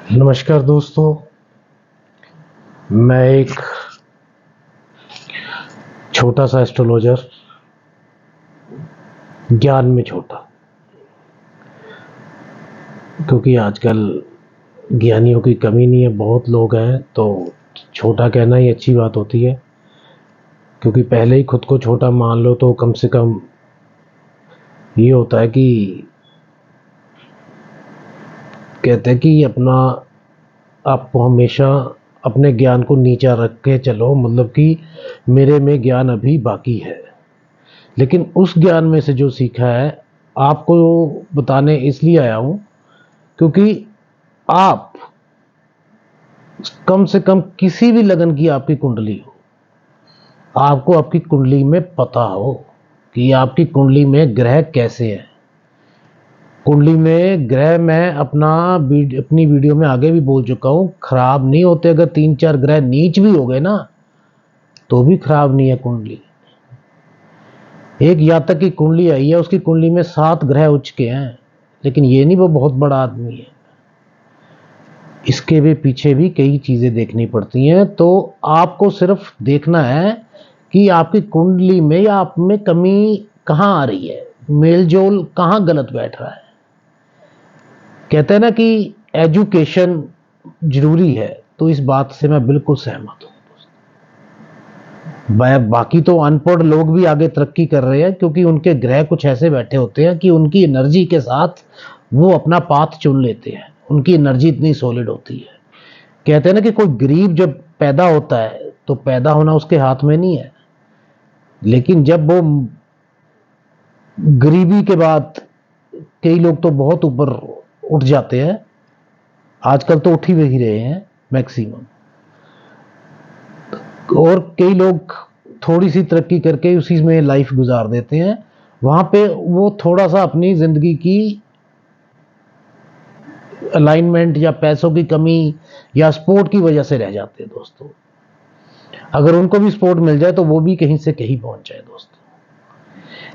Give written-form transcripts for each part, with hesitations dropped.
नमस्कार दोस्तों। मैं एक छोटा सा एस्ट्रोलॉजर, ज्ञान में छोटा, क्योंकि आजकल ज्ञानियों की कमी नहीं है, बहुत लोग हैं, तो छोटा कहना ही अच्छी बात होती है। क्योंकि पहले ही खुद को छोटा मान लो तो कम से कम ये होता है कि कहते हैं कि अपना आपको हमेशा अपने ज्ञान को नीचा रख के चलो, मतलब कि मेरे में ज्ञान अभी बाकी है। लेकिन उस ज्ञान में से जो सीखा है आपको बताने इसलिए आया हूँ, क्योंकि आप कम से कम किसी भी लगन की आपकी कुंडली हो, आपको आपकी कुंडली में पता हो कि आपकी कुंडली में ग्रह कैसे हैं। कुंडली में ग्रह मैं अपनी वीडियो में आगे भी बोल चुका हूँ, खराब नहीं होते। अगर 3-4 ग्रह नीच भी हो गए ना तो भी खराब नहीं है कुंडली। एक जातक की कुंडली आई है, उसकी कुंडली में 7 ग्रह उच्च के हैं, लेकिन ये नहीं वो बहुत बड़ा आदमी है। इसके भी पीछे भी कई चीजें देखनी पड़ती हैं। तो आपको सिर्फ देखना है कि आपकी कुंडली में या आप में कमी कहाँ आ रही है, मेल जोल कहाँ गलत बैठ रहा है। कहते हैं ना कि एजुकेशन जरूरी है, तो इस बात से मैं बिल्कुल सहमत हूँ। बाकी तो अनपढ़ लोग भी आगे तरक्की कर रहे हैं, क्योंकि उनके ग्रह कुछ ऐसे बैठे होते हैं कि उनकी एनर्जी के साथ वो अपना पाथ चुन लेते हैं। उनकी एनर्जी इतनी सॉलिड होती है। कहते हैं ना कि कोई गरीब जब पैदा होता है तो पैदा होना उसके हाथ में नहीं है, लेकिन जब वो गरीबी के बाद कई लोग तो बहुत ऊपर उठ जाते हैं, आजकल तो उठ ही वही रहे हैं मैक्सिमम, और कई लोग थोड़ी सी तरक्की करके उसी में लाइफ गुजार देते हैं। वहां पे वो थोड़ा सा अपनी जिंदगी की अलाइनमेंट या पैसों की कमी या स्पोर्ट की वजह से रह जाते हैं दोस्तों। अगर उनको भी सपोर्ट मिल जाए तो वो भी कहीं से कहीं पहुंच जाए दोस्तों।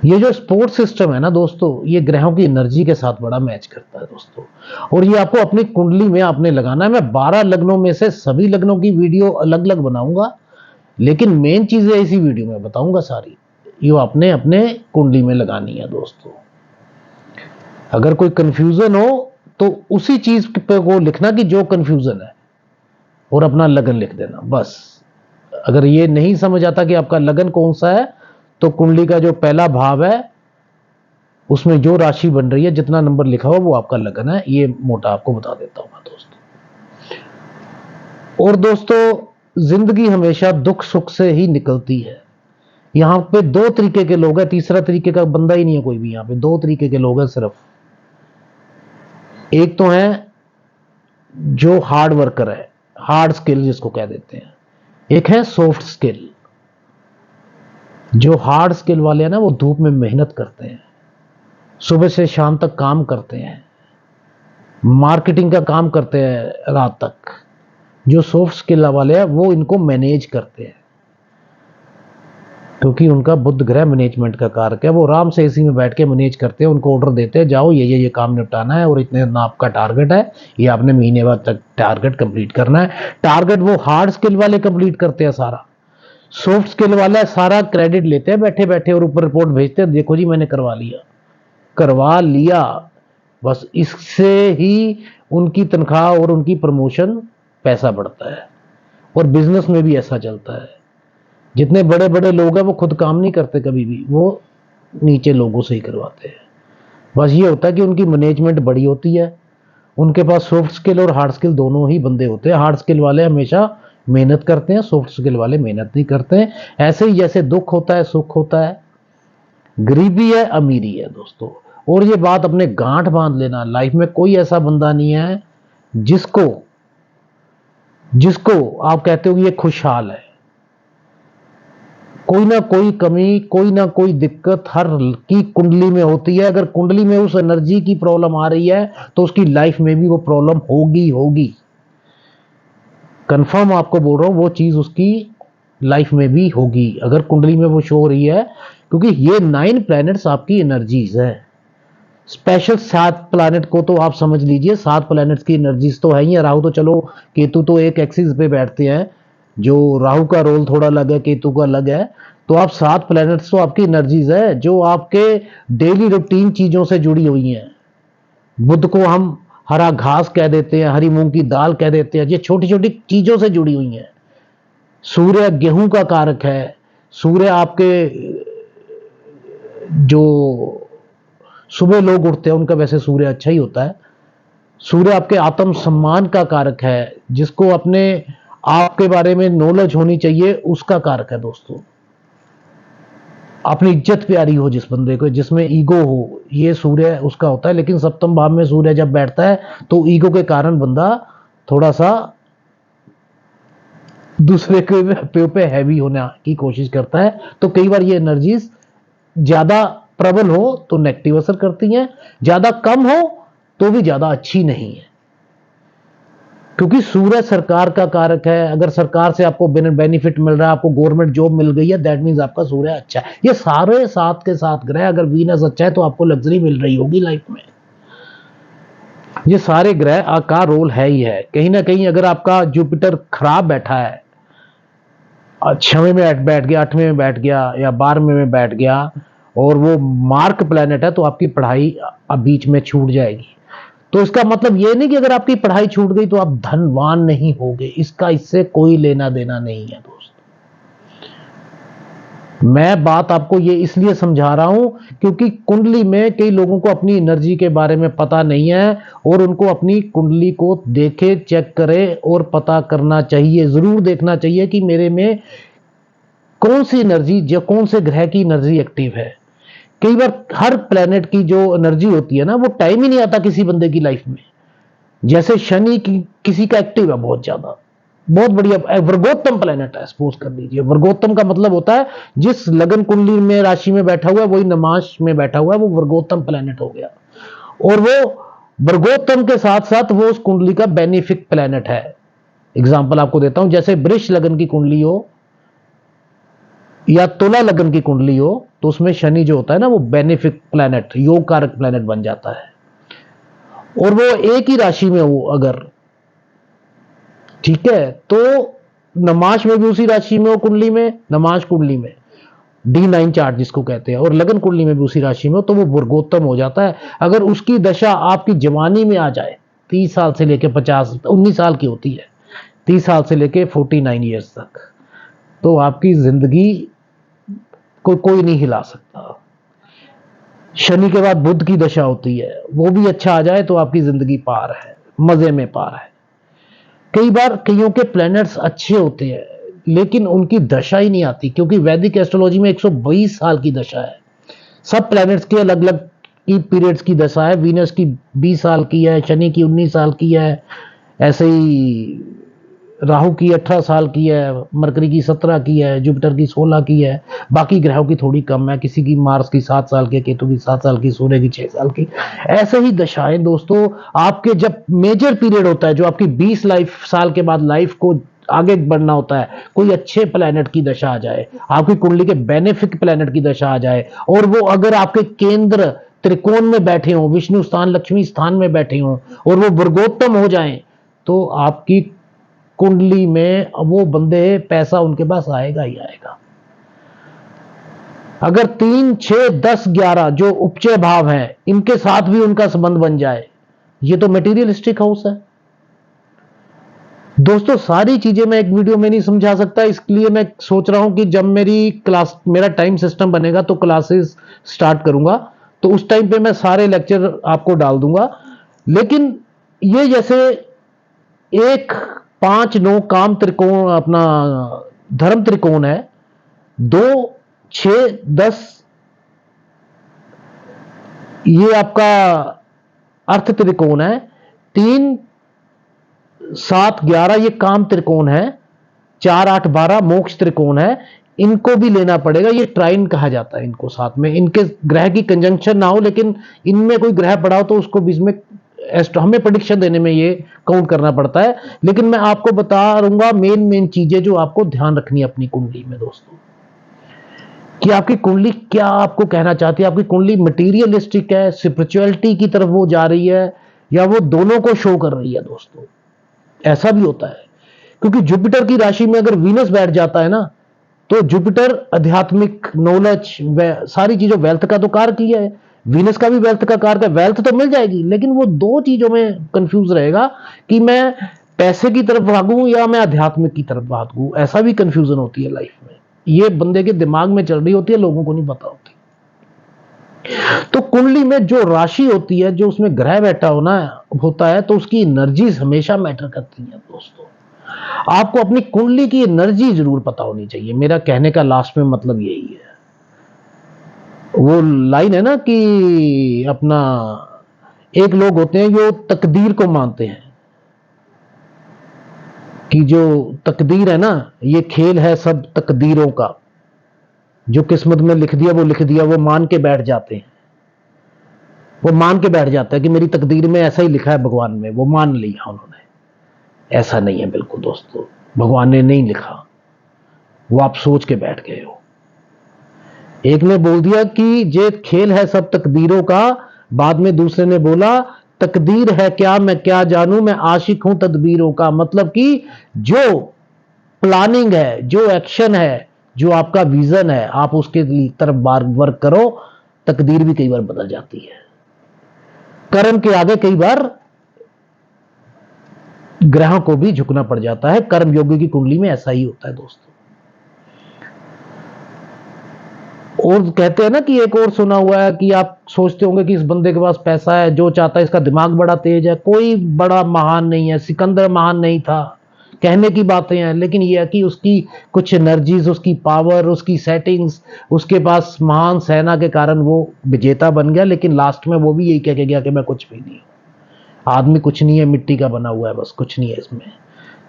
ये जो स्पोर्ट सिस्टम है ना दोस्तों, ये ग्रहों की एनर्जी के साथ बड़ा मैच करता है दोस्तों। और ये आपको अपनी कुंडली में आपने लगाना है। मैं 12 लग्नों में से सभी लग्नों की वीडियो अलग अलग बनाऊंगा, लेकिन मेन चीजें इसी वीडियो में बताऊंगा सारी। ये आपने अपने कुंडली में लगानी है दोस्तों। अगर कोई कंफ्यूजन हो तो उसी चीज पे को लिखना कि जो कंफ्यूजन है, और अपना लगन लिख देना बस। अगर ये नहीं समझ आता कि आपका लगन कौन सा है, तो कुंडली का जो पहला भाव है उसमें जो राशि बन रही है, जितना नंबर लिखा हुआ वो आपका लगन है। ये मोटा आपको बता देता हूं मैं दोस्तों। और दोस्तों, जिंदगी हमेशा दुख सुख से ही निकलती है। यहां पे 2 तरीके के लोग हैं, तीसरा तरीके का बंदा ही नहीं है कोई भी। यहां पे 2 तरीके के लोग हैं सिर्फ। एक तो है जो हार्ड वर्कर है, हार्ड स्किल जिसको कह देते हैं। एक है सॉफ्ट स्किल। जो हार्ड स्किल वाले हैं ना, वो धूप में मेहनत करते हैं, सुबह से शाम तक काम करते हैं, मार्केटिंग का काम करते हैं रात तक। जो सॉफ्ट स्किल वाले हैं वो इनको मैनेज करते हैं, क्योंकि उनका बुध ग्रह मैनेजमेंट का कारक है। वो आराम से एसी में बैठ के मैनेज करते हैं। उनको ऑर्डर देते हैं, जाओ ये काम निपटाना है और इतने ना आपका टारगेट है, ये आपने महीने बाद तक टारगेट कंप्लीट करना है। टारगेट वो हार्ड स्किल वाले कंप्लीट करते हैं सारा। सॉफ्ट स्किल वाला सारा क्रेडिट लेते हैं बैठे बैठे, और ऊपर रिपोर्ट भेजते हैं, देखो जी मैंने करवा लिया, करवा लिया। बस इससे ही उनकी तनख्वाह और उनकी प्रमोशन, पैसा बढ़ता है। और बिजनेस में भी ऐसा चलता है। जितने बड़े बड़े लोग हैं वो खुद काम नहीं करते कभी भी, वो नीचे लोगों से ही करवाते हैं। बस ये होता है कि उनकी मैनेजमेंट बड़ी होती है, उनके पास सॉफ्ट स्किल और हार्ड स्किल दोनों ही बंदे होते हैं। हार्ड स्किल वाले हमेशा मेहनत करते हैं, सॉफ्ट स्किल वाले मेहनत नहीं करते हैं। ऐसे ही जैसे दुख होता है सुख होता है, गरीबी है अमीरी है दोस्तों। और ये बात अपने गांठ बांध लेना, लाइफ में कोई ऐसा बंदा नहीं है जिसको जिसको आप कहते हो कि ये खुशहाल है। कोई ना कोई कमी, कोई ना कोई दिक्कत हर की कुंडली में होती है। अगर कुंडली में उस एनर्जी की प्रॉब्लम आ रही है तो उसकी लाइफ में भी वो प्रॉब्लम होगी होगी। कंफर्म आपको बोल रहा हूं, वो चीज उसकी लाइफ में भी होगी अगर कुंडली में वो शो हो रही है, क्योंकि ये 9 प्लैनेट्स आपकी एनर्जीज है। स्पेशल 7 प्लैनेट को तो आप समझ लीजिए, 7 प्लैनेट्स की एनर्जीज तो है ही है। राहु तो चलो, केतु तो एक एक्सिस पे बैठते हैं, जो राहु का रोल थोड़ा अलग है, केतु का अलग है। तो आप 7 प्लैनेट्स तो आपकी एनर्जीज है जो आपके डेली रूटीन चीजों से जुड़ी हुई हैं। बुध को हम हरा घास कह देते हैं, हरी मूंग की दाल कह देते हैं, ये छोटी छोटी चीजों से जुड़ी हुई हैं। सूर्य गेहूं का कारक है। सूर्य आपके जो सुबह लोग उठते हैं उनका वैसे सूर्य अच्छा ही होता है। सूर्य आपके आत्म सम्मान का कारक है, जिसको अपने आपके बारे में नॉलेज होनी चाहिए, उसका कारक है दोस्तों। अपनी इज्जत प्यारी हो जिस बंदे को, जिसमें ईगो हो, ये सूर्य उसका होता है। लेकिन सप्तम भाव में सूर्य जब बैठता है तो ईगो के कारण बंदा थोड़ा सा दूसरे के पे हैवी होने की कोशिश करता है। तो कई बार ये एनर्जीज ज्यादा प्रबल हो तो नेगेटिव असर करती हैं, ज्यादा कम हो तो भी ज्यादा अच्छी नहीं है। क्योंकि सूर्य सरकार का कारक है। अगर सरकार से आपको बेनिफिट मिल रहा है, आपको गवर्नमेंट जॉब मिल गई है, दैट मीन्स आपका सूर्य अच्छा है। ये सारे 7 के 7 ग्रह, अगर वीनस अच्छा है तो आपको लग्जरी मिल रही होगी लाइफ में। ये सारे ग्रह का रोल है ही है। कहीं ना कहीं अगर आपका जुपिटर खराब बैठा है, 6वें में बैठ गया, 8वें में बैठ गया या 12वें में बैठ गया, और वो मार्क प्लैनेट है, तो आपकी पढ़ाई अब बीच में छूट जाएगी। तो इसका मतलब ये नहीं कि अगर आपकी पढ़ाई छूट गई तो आप धनवान नहीं होगे, इसका इससे कोई लेना देना नहीं है दोस्त। मैं बात आपको ये इसलिए समझा रहा हूं क्योंकि कुंडली में कई लोगों को अपनी एनर्जी के बारे में पता नहीं है, और उनको अपनी कुंडली को देखे, चेक करे और पता करना चाहिए। जरूर देखना चाहिए कि मेरे में कौन सी एनर्जी, जो कौन से ग्रह की एनर्जी एक्टिव है। कई बार हर प्लेनेट की जो एनर्जी होती है ना, वो टाइम ही नहीं आता किसी बंदे की लाइफ में। जैसे शनि की किसी का एक्टिव है बहुत ज्यादा, बहुत बढ़िया वर्गोत्तम प्लेनेट है, सपोज कर लीजिए। वर्गोत्तम का मतलब होता है जिस लगन कुंडली में राशि में बैठा हुआ है वही नमाज में बैठा हुआ है, वो वर्गोत्तम प्लेनेट हो गया। और वो वर्गोत्तम के साथ साथ वो उस कुंडली का बेनिफिक प्लेनेट है। एग्जाम्पल आपको देता हूं, जैसे वृष लगन की कुंडली हो या तुला लगन की कुंडली हो, तो उसमें शनि जो होता है ना, वो बेनिफिक प्लैनेट, योग कारक प्लैनेट बन जाता है। और वो एक ही राशि में हो अगर, ठीक है, तो नमाज में भी उसी राशि में हो, कुंडली में, नमाज कुंडली में D9 चार्ट जिसको कहते हैं, और लगन कुंडली में भी उसी राशि में हो, तो वो वर्गोत्तम हो जाता है। अगर उसकी दशा आपकी जवानी में आ जाए, 30 साल से लेकर 19 साल की होती है, 30 साल से लेकर 49 ईयर्स तक, तो आपकी जिंदगी को कोई नहीं हिला सकता। शनि के बाद बुध की दशा होती है, वो भी अच्छा आ जाए तो आपकी जिंदगी पार है, मजे में पार है। कई बार कईयों के प्लैनेट्स अच्छे होते हैं लेकिन उनकी दशा ही नहीं आती, क्योंकि वैदिक एस्ट्रोलॉजी में 122 साल की दशा है। सब प्लैनेट्स के अलग अलग की पीरियड्स की दशा है। वीनस की 20 साल की है, शनि की 19 साल की है, ऐसे ही राहु की 18 साल की है, मरकरी की 17 की है, जुपिटर की 16 की है, बाकी ग्रहों की थोड़ी कम है। किसी की मार्स की 7 साल की, केतु की 7 साल की, सूर्य की 6 साल की। ऐसे ही दशाएं दोस्तों, आपके जब मेजर पीरियड होता है, जो आपकी 20 साल के बाद लाइफ को आगे बढ़ना होता है, कोई अच्छे प्लैनेट की दशा आ जाए, आपकी कुंडली के बेनिफिक प्लैनेट की दशा आ जाए, और वो अगर आपके केंद्र त्रिकोण में बैठे हों, विष्णु स्थान लक्ष्मी स्थान में बैठे हों, और वो वर्गोत्तम हो जाएं, तो आपकी कुंडली में वो बंदे, पैसा उनके पास आएगा ही आएगा। अगर 3, 6, 10, 11 जो उपचय भाव हैं, इनके साथ भी उनका संबंध बन जाए, ये तो मटेरियलिस्टिक हाउस है दोस्तों। सारी चीजें मैं एक वीडियो में नहीं समझा सकता, इसलिए मैं सोच रहा हूं कि जब मेरा टाइम सिस्टम बनेगा तो क्लासेस स्टार्ट करूंगा, तो उस टाइम पे मैं सारे लेक्चर आपको डाल दूंगा। लेकिन ये जैसे 1, 5, 9 काम त्रिकोण, अपना धर्म त्रिकोण है, 2, 6, 10 ये आपका अर्थ त्रिकोण है, 3, 7, 11 ये काम त्रिकोण है, 4, 8, 12 मोक्ष त्रिकोण है। इनको भी लेना पड़ेगा, ये ट्राइन कहा जाता है इनको। साथ में इनके ग्रह की कंजंक्शन ना हो, लेकिन इनमें कोई ग्रह पड़ा हो तो उसको बीच में हमें प्रेडिक्शन देने में ये काउंट करना पड़ता है। लेकिन मैं आपको बता दूंगा मेन चीजें जो आपको ध्यान रखनी है अपनी कुंडली में दोस्तों। कि आपकी कुंडली क्या आपको कहना चाहती है। आपकी कुंडली मटीरियलिस्टिक है, स्पिरिचुअलिटी की तरफ वो जा रही है, या वो दोनों को शो कर रही है दोस्तों। ऐसा भी होता है, क्योंकि जुपिटर की राशि में अगर वीनस बैठ जाता है ना, तो जुपिटर आध्यात्मिक नॉलेज सारी चीजों, वेल्थ का तो कारक ही है, वीनस का भी वेल्थ का कारक है। वेल्थ तो मिल जाएगी, लेकिन वो दो चीजों में कंफ्यूज रहेगा कि मैं पैसे की तरफ भागूं या मैं आध्यात्मिक की तरफ भागूं। ऐसा भी कंफ्यूजन होती है लाइफ में, ये बंदे के दिमाग में चल रही होती है, लोगों को नहीं पता होती। तो कुंडली में जो राशि होती है, जो उसमें ग्रह बैठा होना होता है, तो उसकी एनर्जीज हमेशा मैटर करती है दोस्तों। आपको अपनी कुंडली की एनर्जी जरूर पता होनी चाहिए। मेरा कहने का लास्ट में मतलब यही है। वो लाइन है ना कि अपना, एक लोग होते हैं जो तकदीर को मानते हैं कि जो तकदीर है ना, ये खेल है सब तकदीरों का, जो किस्मत में लिख दिया वो लिख दिया, वो मान के बैठ जाते हैं। वो मान के बैठ जाता है कि मेरी तकदीर में ऐसा ही लिखा है, भगवान में, वो मान लिया उन्होंने। ऐसा नहीं है बिल्कुल दोस्तों, भगवान ने नहीं लिखा, वो आप सोच के बैठ गए हो। एक ने बोल दिया कि ये खेल है सब तकदीरों का, बाद में दूसरे ने बोला तकदीर है क्या मैं क्या जानूं, मैं आशिक हूं तदबीरों का। मतलब कि जो प्लानिंग है, जो एक्शन है, जो आपका विजन है, आप उसके तरफ बार वर्क करो। तकदीर भी कई बार बदल जाती है, कर्म के आगे कई बार ग्रहों को भी झुकना पड़ जाता है। कर्म योगी की कुंडली में ऐसा ही होता है दोस्तों। और कहते हैं ना कि एक और सुना हुआ है कि आप सोचते होंगे कि इस बंदे के पास पैसा है, जो चाहता है, इसका दिमाग बड़ा तेज है। कोई बड़ा महान नहीं है, सिकंदर महान नहीं था, कहने की बातें हैं, लेकिन यह है कि उसकी कुछ एनर्जीज, उसकी पावर, उसकी सेटिंग्स, उसके पास महान सेना के कारण वो विजेता बन गया। लेकिन लास्ट में वो भी यही कह के गया कि मैं कुछ भी नहीं, आदमी कुछ नहीं है, मिट्टी का बना हुआ है, बस कुछ नहीं है इसमें।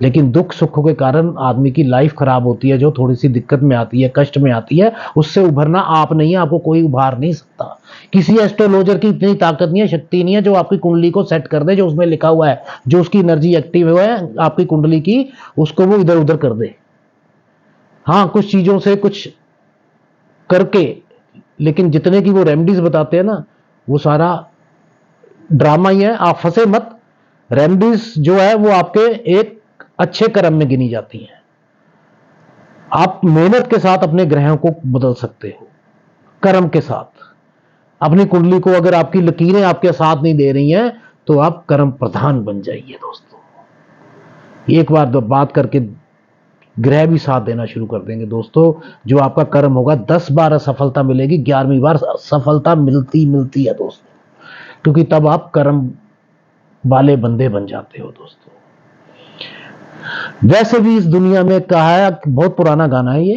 लेकिन दुख सुखों के कारण आदमी की लाइफ खराब होती है, जो थोड़ी सी दिक्कत में आती है, कष्ट में आती है, उससे उभरना आप नहीं है, आपको कोई उभार नहीं सकता। किसी एस्ट्रोलॉजर की इतनी ताकत नहीं है, शक्ति नहीं है, जो आपकी कुंडली को सेट कर दे, जो उसमें लिखा हुआ है, जो उसकी एनर्जी एक्टिव है आपकी कुंडली की, उसको वो इधर उधर कर दे। हाँ, कुछ चीजों से कुछ करके, लेकिन जितने की वो रेमेडीज बताते हैं ना, वो सारा ड्रामा ही है। आप फंसे मत। रेमेडीज जो है वो आपके एक अच्छे कर्म में गिनी जाती हैं। आप मेहनत के साथ अपने ग्रहों को बदल सकते हो, कर्म के साथ। अपनी कुंडली को, अगर आपकी लकीरें आपके साथ नहीं दे रही हैं, तो आप कर्म प्रधान बन जाइए दोस्तों। एक बार तो बात करके ग्रह भी साथ देना शुरू कर देंगे दोस्तों। जो आपका कर्म होगा, 10 बार असफलता मिलेगी, 11वीं बार सफलता मिलती मिलती है दोस्तों, क्योंकि तब आप कर्म वाले बंदे बन जाते हो दोस्तों। वैसे भी इस दुनिया में कहा है, बहुत पुराना गाना है ये,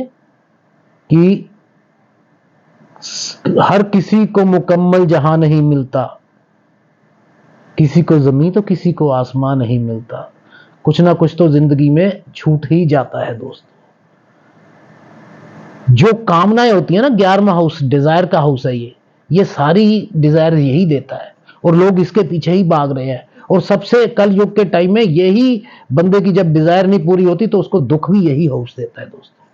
कि हर किसी को मुकम्मल जहां नहीं मिलता, किसी को जमीन तो किसी को आसमान नहीं मिलता। कुछ ना कुछ तो जिंदगी में छूट ही जाता है दोस्तों। जो कामनाएं होती है ना, 11वां हाउस डिजायर का हाउस है ये सारी डिजायर यही देता है, और लोग इसके पीछे ही भाग रहे हैं। और सबसे कल युग के टाइम में यही बंदे की जब डिजायर नहीं पूरी होती, तो उसको दुख भी यही हाउस देता है दोस्तों।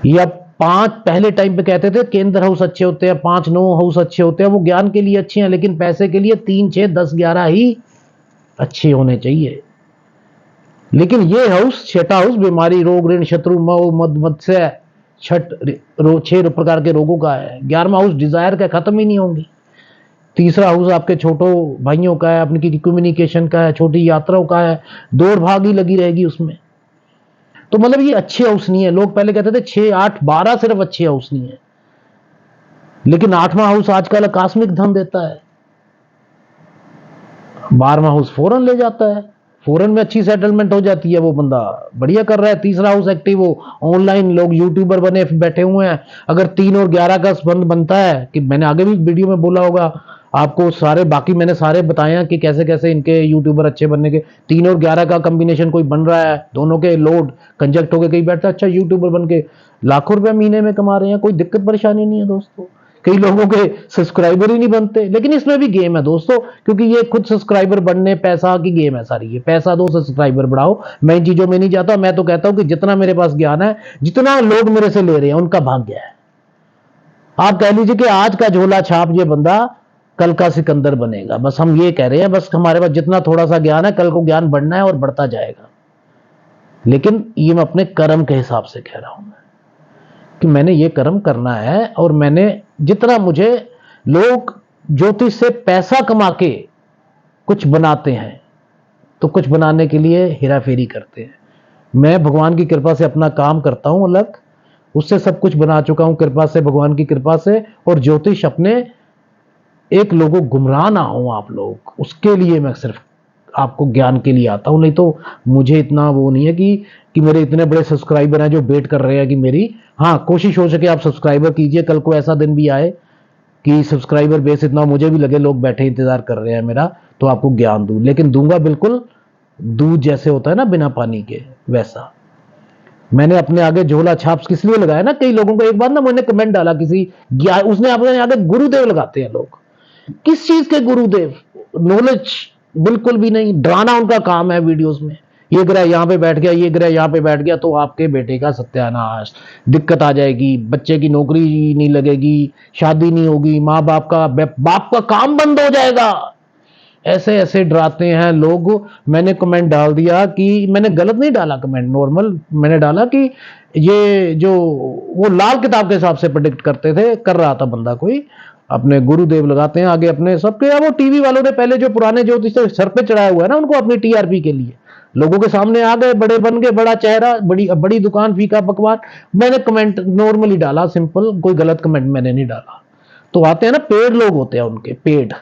या 5 पहले टाइम पे कहते थे केंद्र हाउस अच्छे होते हैं, 5 9 हाउस अच्छे होते हैं, वो ज्ञान के लिए अच्छे हैं, लेकिन पैसे के लिए 3 6 10 11 ही अच्छे होने चाहिए। लेकिन ये हाउस, छठा हाउस, बीमारी, रोग, ऋण, शत्रु, मोह, मद, मत्स्य, छठ 6 प्रकार के रोगों का है। 11वां हाउस डिजायर का, खत्म ही नहीं होंगी। तीसरा हाउस आपके छोटो भाइयों का है, अपनी कम्युनिकेशन का है, छोटी यात्राओं का है, दौड़ भाग ही लगी रहेगी उसमें। तो मतलब ये अच्छे हाउस नहीं है। लोग पहले कहते थे 6 8 12 सिर्फ अच्छे हाउस नहीं है, लेकिन 8वां हाउस आजकल आकस्मिक धन देता है, 12वां हाउस फॉरेन ले जाता है, फॉरेन में अच्छी सेटलमेंट हो जाती है, वो बंदा बढ़िया कर रहा है। तीसरा हाउस एक्टिव, वो ऑनलाइन लोग यूट्यूबर बने बैठे हुए हैं। अगर 3 और 11 का संबंध बनता है, कि मैंने आगे भी वीडियो में बोला होगा आपको, सारे बाकी मैंने सारे बताए हैं कि कैसे कैसे इनके यूट्यूबर अच्छे बनने के। 3 और 11 का कॉम्बिनेशन कोई बन रहा है, दोनों के लोड कंजक्ट होकर कहीं बैठता है, अच्छा यूट्यूबर बन के लाखों रुपया महीने में कमा रहे हैं, कोई दिक्कत परेशानी नहीं है दोस्तों। कई लोगों के सब्सक्राइबर ही नहीं बनते। लेकिन इसमें भी गेम है दोस्तों, क्योंकि ये खुद सब्सक्राइबर बनने पैसा की गेम है सारी। ये पैसा दो, सब्सक्राइबर बढ़ाओ, मैं इन चीजों में नहीं जाता। मैं तो कहता हूं कि जितना मेरे पास ज्ञान है, जितना लोग मेरे से ले रहे हैं, उनका भाग्य है। आप कह लीजिए कि आज का झोला छाप ये बंदा कल का सिकंदर बनेगा, बस हम ये कह रहे हैं। बस हमारे पास जितना थोड़ा सा ज्ञान है, कल को ज्ञान बढ़ना है और बढ़ता जाएगा। लेकिन ये मैं अपने कर्म के हिसाब से कह रहा हूं कि मैंने ये कर्म करना है, और मैंने जितना मुझे लोग ज्योतिष से पैसा कमा के कुछ बनाते हैं, तो कुछ बनाने के लिए हेराफेरी करते हैं। मैं भगवान की कृपा से अपना काम करता हूं अलग, उससे सब कुछ बना चुका हूं कृपा से, भगवान की कृपा से। और ज्योतिष अपने एक लोगों गुमराह ना हो आप लोग, उसके लिए मैं सिर्फ आपको ज्ञान के लिए आता हूं। नहीं तो मुझे इतना वो नहीं है कि मेरे इतने बड़े सब्सक्राइबर हैं जो वेट कर रहे हैं कि मेरी, हाँ कोशिश हो सके आप सब्सक्राइबर कीजिए। कल को ऐसा दिन भी आए कि सब्सक्राइबर बेस इतना मुझे भी लगे लोग बैठे इंतजार कर रहे हैं मेरा, तो आपको ज्ञान दूं। लेकिन दूंगा बिल्कुल दूध जैसे होता है ना बिना पानी के, वैसा। मैंने अपने आगे झोला छाप किस लिए लगाया ना, कई लोगों को एक बार ना मैंने कमेंट डाला किसी, उसने अपने आगे गुरुदेव लगाते हैं लोग। किस चीज के गुरुदेव? नॉलेज बिल्कुल भी नहीं, डराना उनका काम है वीडियोस में। ये ग्रह यहां पे बैठ गया, ये ग्रह यहां पे बैठ गया तो आपके बेटे का सत्यानाश, दिक्कत आ जाएगी, बच्चे की नौकरी नहीं लगेगी, शादी नहीं होगी, माँ बाप का काम बंद हो जाएगा। ऐसे ऐसे डराते हैं लोग। मैंने कमेंट डाल दिया कि, मैंने गलत नहीं डाला कमेंट, नॉर्मल मैंने डाला कि ये जो वो लाल किताब के हिसाब से प्रेडिक्ट करते थे, कर रहा था बंदा कोई, अपने गुरुदेव लगाते हैं आगे अपने सबके। वो टीवी वालों ने पहले जो पुराने ज्योतिष सर पे चढ़ाया हुआ है ना, उनको अपनी टीआरपी के लिए लोगों के सामने आ गए, बड़े बन गए, बड़ा चेहरा, बड़ी बड़ी दुकान, फीका पकवान। मैंने कमेंट नॉर्मली डाला, सिंपल, कोई गलत कमेंट मैंने नहीं डाला। तो आते हैं ना पेड लोग होते हैं उनके पेड,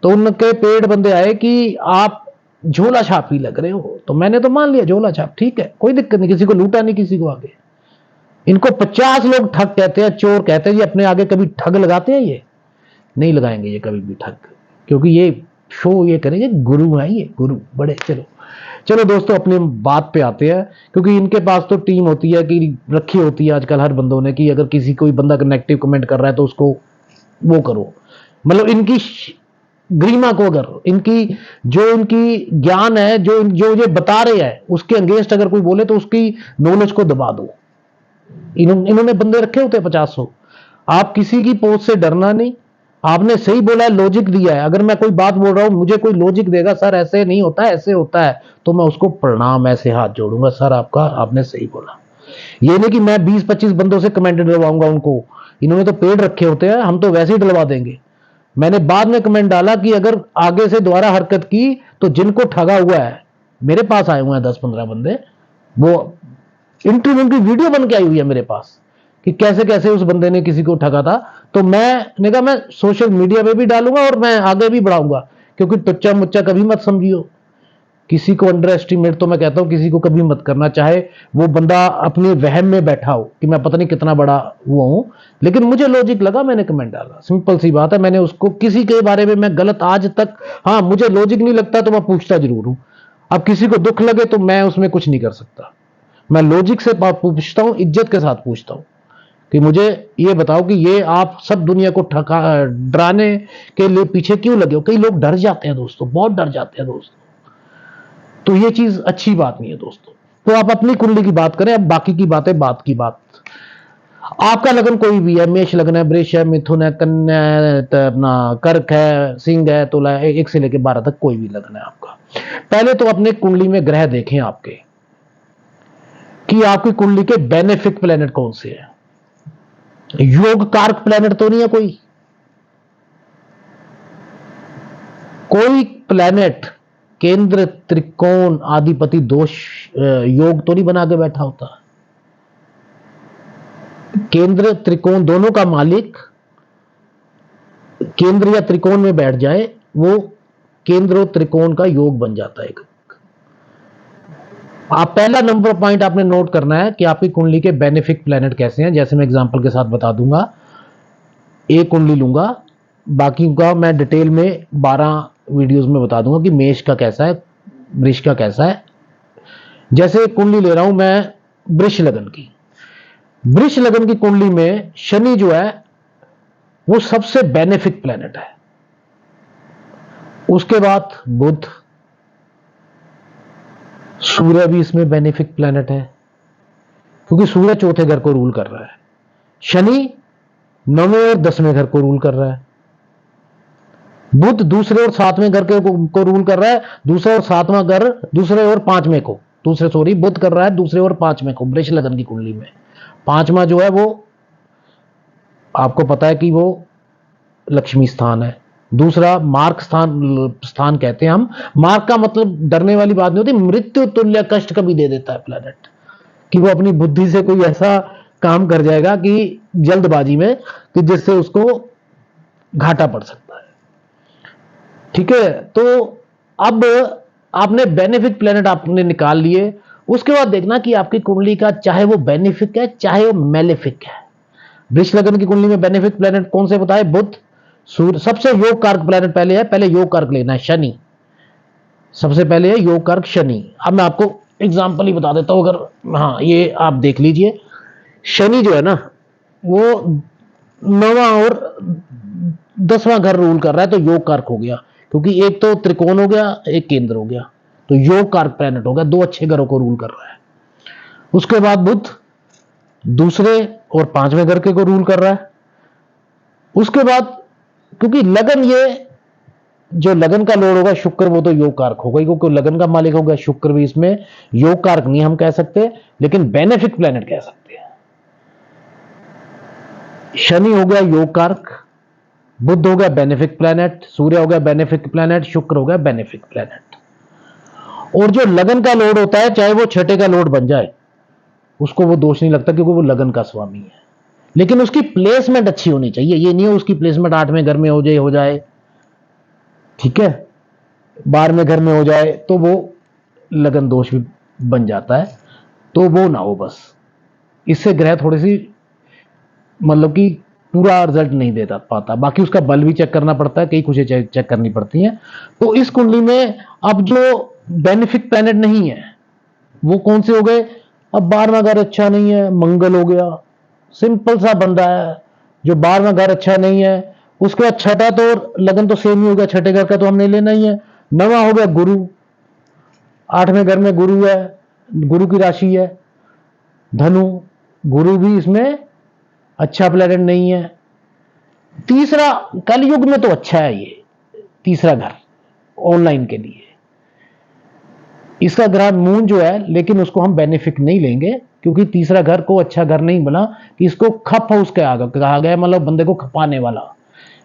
तो उनके पेड बंदे आए कि आप झोला छाप ही लग रहे हो। तो मैंने तो मान लिया झोला छाप, ठीक है कोई दिक्कत नहीं, किसी को लूटा नहीं, किसी को आगे। इनको 50 लोग ठग कहते हैं, चोर कहते हैं, ये अपने आगे कभी ठग लगाते हैं? ये नहीं लगाएंगे ये कभी भी ठग, क्योंकि ये शो ये करेंगे, गुरु है ये, गुरु बड़े। चलो चलो दोस्तों, अपनी बात पे आते हैं। क्योंकि इनके पास तो टीम होती है कि रखी होती है आजकल हर बंदों ने, कि अगर किसी कोई बंदा नेगेटिव कमेंट कर रहा है तो उसको वो करो, मतलब इनकी गरिमा को, अगर इनकी जो इनकी ज्ञान है, जो जो ये बता रहे हैं उसके अगेंस्ट अगर कोई बोले तो उसकी नॉलेज को दबा दो। इन्होंने बंदे रखे होते हैं 50-100। आप किसी की पोस्ट से डरना नहीं। आपने सही बोला है, लॉजिक दिया है। अगर मैं कोई बात बोल रहा हूं, मुझे कोई लॉजिक देगा, सर ऐसे नहीं होता है, ऐसे होता है, तो मैं उसको प्रणाम ऐसे हाथ जोड़ूंगा, सर आपका, आपने सही बोला। ये नहीं कि मैं 20-25 बंदों से कमेंट डलवाऊंगा उनको। इन्होंने तो पेड़ रखे होते हैं, हम तो वैसे ही डलवा देंगे। मैंने बाद में कमेंट डाला कि अगर आगे से दोबारा हरकत की तो जिनको ठगा हुआ है, मेरे पास आए हुए हैं 10-15 बंदे, वो इंटरव्यू की वीडियो बन के आई हुई है मेरे पास कि कैसे कैसे उस बंदे ने किसी को ठगा था। तो मैंने कहा मैं सोशल मीडिया पे भी डालूंगा और मैं आगे भी बढ़ाऊंगा, क्योंकि टुच्चा मुच्चा कभी मत समझियो, किसी को अंडर एस्टिमेट तो मैं कहता हूं किसी को कभी मत करना। चाहे वो बंदा अपने वहम में बैठा हो कि मैं पता नहीं कितना बड़ा वो हूं, लेकिन मुझे लॉजिक लगा, मैंने कमेंट डाला, सिंपल सी बात है। मैंने उसको किसी के बारे में मैं गलत आज तक, हाँ मुझे लॉजिक नहीं लगता तो मैं पूछता जरूर हूं। अब किसी को दुख लगे तो मैं उसमें कुछ नहीं कर सकता, मैं लॉजिक से पूछता हूं, इज्जत के साथ पूछता हूं कि मुझे ये बताओ कि ये आप सब दुनिया को ठका डराने के लिए पीछे क्यों लगे हो। कई लोग डर जाते हैं दोस्तों, बहुत डर जाते हैं दोस्तों, तो ये चीज अच्छी बात नहीं है दोस्तों। तो आप अपनी कुंडली की बात करें, अब बाकी की बातें बात की बात। आपका लगन कोई भी है, मेष लगन है, वृष है, मिथुन है, कन्या है, अपना कर्क है, सिंह है, तुला है, 1 से लेकर 12 तक कोई भी लगन है आपका। पहले तो अपने कुंडली में ग्रह देखें आपके कि आपकी कुंडली के बेनिफिक प्लेनेट कौन से हैं। योग कारक प्लेनेट तो नहीं है कोई प्लेनेट केंद्र त्रिकोण आधिपति दोष योग तो नहीं बना के बैठा होता। केंद्र त्रिकोण दोनों का मालिक केंद्र या त्रिकोण में बैठ जाए, वो केंद्र और त्रिकोण का योग बन जाता है। आप पहला नंबर पॉइंट आपने नोट करना है कि आपकी कुंडली के बेनिफिक प्लेनेट कैसे हैं। जैसे मैं एग्जांपल के साथ बता दूंगा, एक कुंडली लूंगा, बाकी का मैं डिटेल में 12 वीडियोस में बता दूंगा कि मेष का कैसा है, वृष का कैसा है। जैसे कुंडली ले रहा हूं मैं वृष लगन की। वृष लगन की कुंडली में शनि जो है वो सबसे बेनिफिक प्लेनेट है। उसके बाद बुध, सूर्य भी इसमें बेनिफिक प्लेनेट है क्योंकि सूर्य चौथे घर को रूल कर रहा है। शनि 9वें और 10वें घर को रूल कर रहा है। बुध दूसरे और 7वें घर को रूल कर रहा है। दूसरा और 7वां घर दूसरे और 5वें को, बुध कर रहा है दूसरे और 5वें को वृष लगन की कुंडली में। 5वां जो है वो आपको पता है कि वो लक्ष्मी स्थान है। दूसरा मार्क स्थान कहते हैं हम। मार्क का मतलब डरने वाली बात नहीं होती, मृत्यु तुल्य कष्ट कभी दे देता है प्लैनेट, कि वो अपनी बुद्धि से कोई ऐसा काम कर जाएगा कि जल्दबाजी में, कि जिससे उसको घाटा पड़ सकता है। ठीक है, तो अब आपने बेनिफिक प्लैनेट आपने निकाल लिए। उसके बाद देखना कि आपकी कुंडली का चाहे वो बेनिफिक है चाहे वो मेलेफिक है। वृष लगन की कुंडली में बेनिफिक प्लैनेट कौन से बताए? बुध, सूर्य। सबसे योग कारक प्लैनेट पहले है, पहले योग कारक लेना है, शनि। सबसे पहले है योग कारक शनि। अब मैं आपको एग्जांपल ही बता देता हूं, अगर हाँ ये आप देख लीजिए, शनि जो है ना वो 9वां और 10वां घर रूल कर रहा है, तो योग कारक हो गया, क्योंकि एक तो त्रिकोण हो गया, एक केंद्र हो गया, तो योग कारक प्लैनेट हो गया, 2 अच्छे घरों को रूल कर रहा है। उसके बाद बुध दूसरे और 5वें घर के को रूल कर रहा है। उसके बाद क्योंकि लगन, ये जो लगन का लॉर्ड होगा शुक्र, वो तो योग कारक होगा, क्योंकि लगन का मालिक होगा शुक्र। भी इसमें योग कारक नहीं हम कह सकते, लेकिन बेनिफिक प्लैनेट कह सकते हैं। शनि हो गया योग कारक, बुध हो गया बेनिफिक प्लैनेट, सूर्य हो गया बेनिफिक प्लैनेट, शुक्र हो गया बेनिफिक प्लैनेट। और जो लगन का लॉर्ड होता है, चाहे वो छठे का लॉर्ड बन जाए, उसको वो दोष नहीं लगता, क्योंकि वो लगन का स्वामी है। लेकिन उसकी प्लेसमेंट अच्छी होनी चाहिए। ये नहीं हो उसकी प्लेसमेंट 8वें घर में हो जाए, ठीक है, 12वें घर में हो जाए, तो वो लगन दोष भी बन जाता है। तो वो ना हो, बस इससे ग्रह थोड़ी सी मतलब कि पूरा रिजल्ट नहीं दे पाता। बाकी उसका बल भी चेक करना पड़ता है, कई कुछ चेक करनी पड़ती हैं। तो इस कुंडली में अब जो बेनिफिक प्लैनेट नहीं है वो कौन से हो गए? अब 12वां घर अच्छा नहीं है, मंगल हो गया, सिंपल सा बंदा है जो 12वां घर अच्छा नहीं है। उसके बाद छठा तो लगन तो सेम ही हो गया, छठे घर का तो हमने लेना ही है। 9वां हो गया गुरु, 8वें घर में गुरु है, गुरु की राशि है धनु, गुरु भी इसमें अच्छा प्लैनेट नहीं है। तीसरा कलयुग में तो अच्छा है ये तीसरा घर ऑनलाइन के लिए, इसका ग्रह मून जो है, लेकिन उसको हम बेनिफिक नहीं लेंगे, क्योंकि तीसरा घर को अच्छा घर नहीं बना कि इसको खप हाउस कहा गया, मतलब बंदे को खपाने वाला।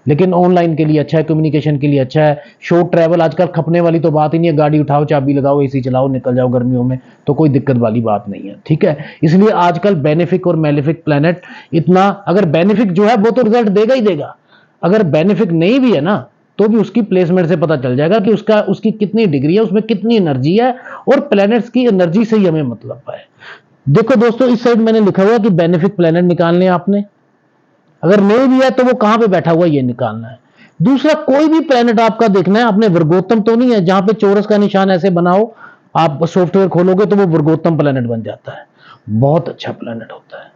लेकिन ऑनलाइन के लिए अच्छा है, कम्युनिकेशन के लिए अच्छा है, शॉर्ट ट्रैवल। आजकल खपने वाली तो बात ही नहीं है, गाड़ी उठाओ, चाबी लगाओ, एसी चलाओ, निकल जाओ गर्मियों में, तो कोई दिक्कत वाली बात नहीं है। ठीक है, इसलिए आजकल बेनिफिक और मेलेफिक प्लैनेट इतना, अगर बेनिफिक जो है वो तो रिजल्ट देगा ही देगा, अगर बेनिफिक नहीं भी है ना तो भी उसकी प्लेसमेंट से पता चल जाएगा कि उसकी कितनी डिग्री है, उसमें कितनी एनर्जी है, और प्लैनेट्स की एनर्जी से ही हमें मतलब है। देखो दोस्तों, इस साइड मैंने लिखा हुआ कि बेनिफिक प्लैनेट निकालने आपने, अगर नहीं भी है तो वो कहां पे बैठा हुआ ये निकालना है। दूसरा, कोई भी प्लैनेट आपका देखना है, आपने वर्गोत्तम तो नहीं है, जहां पे चौरस का निशान ऐसे बनाओ, आप सॉफ्टवेयर खोलोगे तो वो वर्गोत्तम प्लैनेट बन जाता है, बहुत अच्छा प्लैनेट होता है।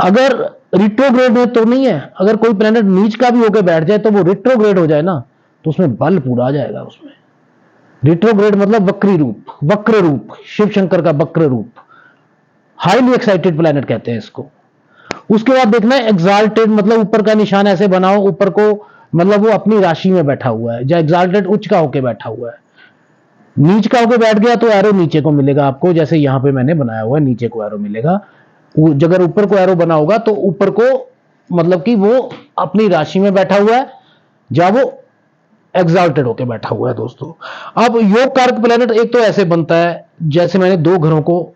अगर रिट्रोग्रेड में तो नहीं है, अगर कोई प्लैनेट नीच का भी होकर बैठ जाए तो वो रिट्रोग्रेड हो जाए ना, तो उसमें बल पूरा आ जाएगा। उसमें रिट्रोग्रेड मतलब वक्री रूप, वक्र रूप, शिव शंकर का वक्र रूप, हाईली एक्साइटेड प्लैनेट कहते हैं इसको। उसके बाद देखना है एग्जाल्टेड, मतलब ऊपर का निशान ऐसे बनाओ, ऊपर को मतलब वो अपनी राशि में बैठा हुआ है, या एग्जाल्टेड उच्च का होकर बैठा हुआ है। नीच का होकर बैठ गया तो एरो नीचे को मिलेगा आपको, जैसे यहां पे मैंने बनाया हुआ है, नीचे को एरो मिलेगा। अगर ऊपर को एरो बना होगा तो ऊपर को मतलब कि वो अपनी राशि में बैठा हुआ है, जहां वो एग्जाल्टेड होकर बैठा हुआ है दोस्तों। अब योग कारक प्लैनेट एक तो ऐसे बनता है, जैसे मैंने 2 घरों को,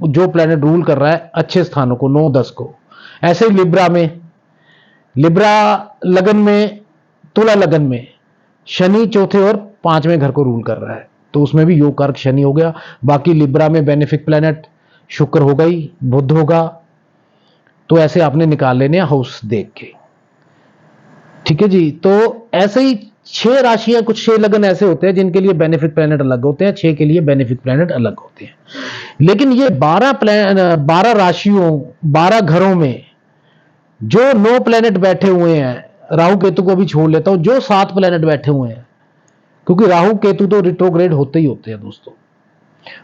जो प्लैनेट रूल कर रहा है अच्छे स्थानों को, 9-10 को, ऐसे ही लिब्रा में, लिब्रा लगन में, तुला लगन में शनि चौथे और 5वें घर को रूल कर रहा है, तो उसमें भी योग कारक शनि हो गया। बाकी लिब्रा में बेनिफिक प्लैनेट शुक्र हो गई, बुध होगा, तो ऐसे आपने निकाल लेने हाउस देख के। ठीक है जी, तो ऐसे ही 6 राशियां, कुछ 6 लगन ऐसे होते हैं जिनके लिए बेनिफिक प्लैनेट अलग होते हैं, 6 के लिए बेनिफिक प्लैनेट अलग होते हैं। लेकिन ये 12 राशियों, 12 घरों में जो 9 प्लेनेट बैठे हुए हैं, राहु केतु को भी छोड़ लेता हूं, जो 7 प्लेनेट बैठे हुए हैं, क्योंकि राहु केतु तो रिट्रोग्रेड होते ही होते हैं दोस्तों,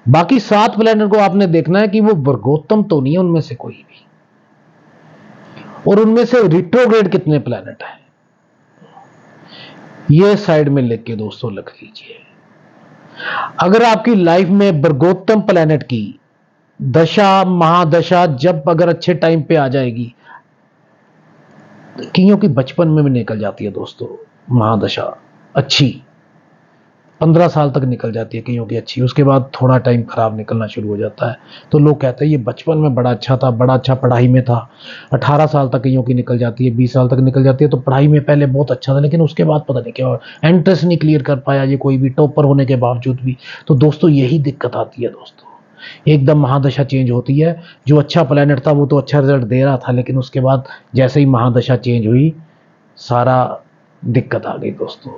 बाकी 7 प्लेनेट को आपने देखना है कि वो वर्गोत्तम तो नहीं है उनमें से कोई भी, और उनमें से रिट्रोग्रेड कितने प्लेनेट है, ये साइड में लिख के दोस्तों लिख लीजिए। अगर आपकी लाइफ में वर्गोत्तम प्लेनेट की दशा महादशा जब अगर अच्छे टाइम पे आ जाएगी, कईयों की बचपन में भी निकल जाती है दोस्तों महादशा अच्छी, 15 साल तक निकल जाती है कईयों की अच्छी, उसके बाद थोड़ा टाइम खराब निकलना शुरू हो जाता है। तो लोग कहते हैं ये बचपन में बड़ा अच्छा था, बड़ा अच्छा पढ़ाई में था, 18 साल तक कईयों की निकल जाती है, 20 साल तक निकल जाती है, तो पढ़ाई में पहले बहुत अच्छा था, लेकिन उसके बाद पता नहीं क्या एंट्रेंस नहीं क्लियर कर पाया ये कोई भी, टॉपर होने के बावजूद भी। तो दोस्तों यही दिक्कत आती है दोस्तों, एकदम महादशा चेंज होती है। जो अच्छा प्लेनेट था वो तो अच्छा रिजल्ट दे रहा था, लेकिन उसके बाद जैसे ही महादशा चेंज हुई सारा दिक्कत आ गई दोस्तों।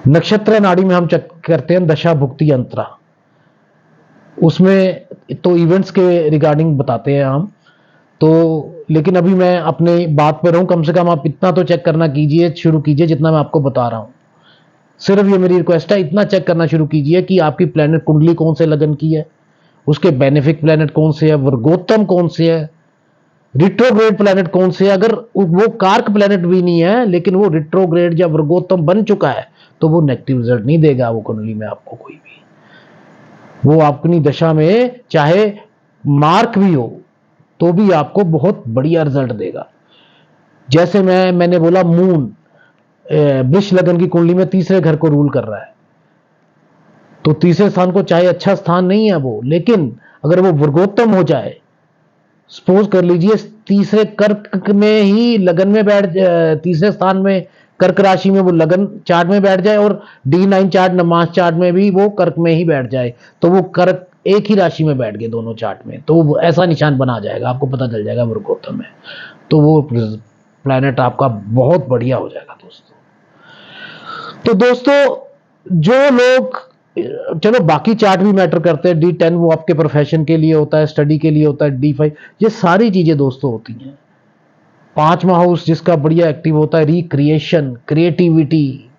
नक्षत्र नाड़ी में हम चेक करते हैं दशा भुक्ति अंतरा, उसमें तो इवेंट्स के रिगार्डिंग बताते हैं हम तो, लेकिन अभी मैं अपने बात पे रहूं, कम से कम आप इतना तो चेक करना कीजिए, शुरू कीजिए जितना मैं आपको बता रहा हूं। सिर्फ ये मेरी रिक्वेस्ट है, इतना चेक करना शुरू कीजिए कि आपकी प्लेनेट कुंडली कौन से लगन की है, उसके बेनिफिक प्लेनेट कौन से है, वर्गोत्तम कौन से है, रिट्रोग्रेड प्लेनेट कौन से है। अगर वो कारक प्लेनेट भी नहीं है लेकिन वो रिट्रोग्रेड या वर्गोत्तम बन चुका है तो वो नेगेटिव रिजल्ट नहीं देगा वो कुंडली में आपको कोई भी, वो अपनी दशा में चाहे मार्क भी हो तो भी आपको बहुत बढ़िया रिजल्ट देगा। जैसे मैंने बोला मून वृष लगन की कुंडली में तीसरे घर को रूल कर रहा है, तो तीसरे स्थान को चाहे अच्छा स्थान नहीं है वो, लेकिन अगर वो वर्गोत्तम हो जाए, सपोज कर लीजिए तीसरे कर्क में ही लगन में बैठ, तीसरे स्थान में कर्क राशि में वो लगन चार्ट में बैठ जाए, और D9 चार्ट नमाज चार्ट में भी वो कर्क में ही बैठ जाए, तो वो कर्क एक ही राशि में बैठ गए दोनों चार्ट में, तो वो ऐसा निशान बना जाएगा, आपको पता चल जाएगा वर्गोत्तम में, तो वो प्लैनेट आपका बहुत बढ़िया हो जाएगा दोस्तों। तो दोस्तों जो लोग, चलो बाकी चार्ट भी मैटर करते हैं, D10 वो आपके प्रोफेशन के लिए होता है, स्टडी के लिए होता है, D5 ये सारी चीजें दोस्तों होती हैं। 5वां हाउस जिसका बढ़िया एक्टिव होता है, रिक्रिएशन, क्रिएटिविटी,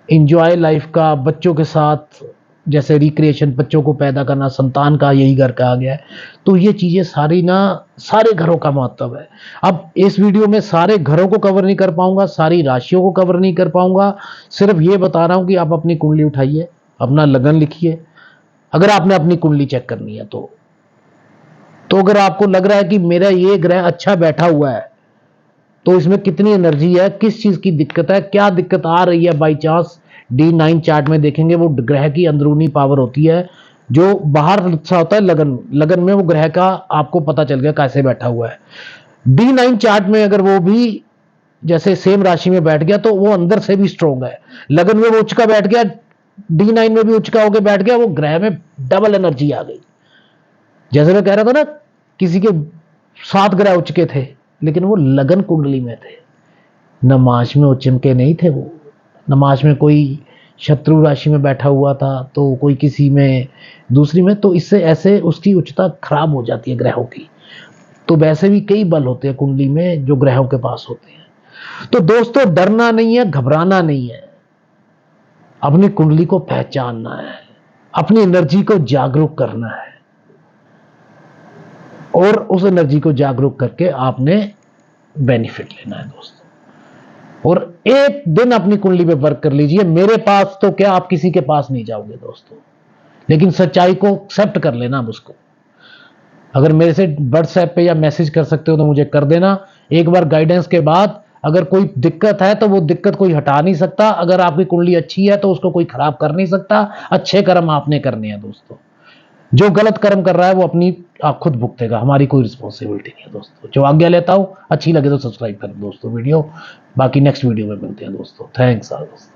इंजॉय लाइफ का, बच्चों के साथ जैसे रिक्रिएशन, बच्चों को पैदा करना, संतान का यही घर का आ गया है। तो ये चीजें सारी ना सारे घरों का महत्व है। अब इस वीडियो में सारे घरों को कवर नहीं कर पाऊंगा, सारी राशियों को कवर नहीं कर पाऊंगा, सिर्फ ये बता रहा हूं कि आप अपनी कुंडली उठाइए, अपना लगन लिखिए, अगर आपने अपनी कुंडली चेक करनी है तो अगर आपको लग रहा है कि मेरा ये ग्रह अच्छा बैठा हुआ है, तो इसमें कितनी एनर्जी है, किस चीज की दिक्कत है, क्या दिक्कत आ रही है, बाई चांस D9 चार्ट में देखेंगे वो ग्रह की अंदरूनी पावर होती है, जो बाहर सा होता है लगन में वो ग्रह का आपको पता चल गया कैसे बैठा हुआ है। D9 चार्ट में अगर वो भी जैसे सेम राशि में बैठ गया तो वो अंदर से भी स्ट्रोंग है, लगन में वो उच्च का बैठ गया, D9 में भी उच्च का होकर बैठ गया, वो ग्रह में डबल एनर्जी आ गई। जैसे मैं कह रहा था ना किसी के 7 ग्रह उच्च के थे लेकिन वो लगन कुंडली में थे, नमाज में उच्च के नहीं थे, वो नमाज में कोई शत्रु राशि में बैठा हुआ था तो कोई किसी में दूसरी में, तो इससे ऐसे उसकी उच्चता खराब हो जाती है ग्रहों की। तो वैसे भी कई बल होते हैं कुंडली में जो ग्रहों के पास होते हैं। तो दोस्तों डरना नहीं है, घबराना नहीं है, अपनी कुंडली को पहचानना है, अपनी एनर्जी को जागरूक करना है, और उस एनर्जी को जागरूक करके आपने बेनिफिट लेना है दोस्तों। और एक दिन अपनी कुंडली पे वर्क कर लीजिए, मेरे पास तो क्या आप किसी के पास नहीं जाओगे दोस्तों, लेकिन सच्चाई को एक्सेप्ट कर लेना अब उसको। अगर मेरे से व्हाट्सएप पे या मैसेज कर सकते हो तो मुझे कर देना। एक बार गाइडेंस के बाद अगर कोई दिक्कत है तो वो दिक्कत कोई हटा नहीं सकता, अगर आपकी कुंडली अच्छी है तो उसको कोई खराब कर नहीं सकता। अच्छे कर्म आपने करने हैं दोस्तों, जो गलत कर्म कर रहा है वो अपनी आप खुद भुगतेगा, हमारी कोई रिस्पॉन्सिबिलिटी नहीं है दोस्तों। जो आज्ञा लेता हूं, अच्छी लगे तो सब्सक्राइब कर दोस्तों वीडियो, बाकी नेक्स्ट वीडियो में मिलते हैं दोस्तों। थैंक्स दोस्तों।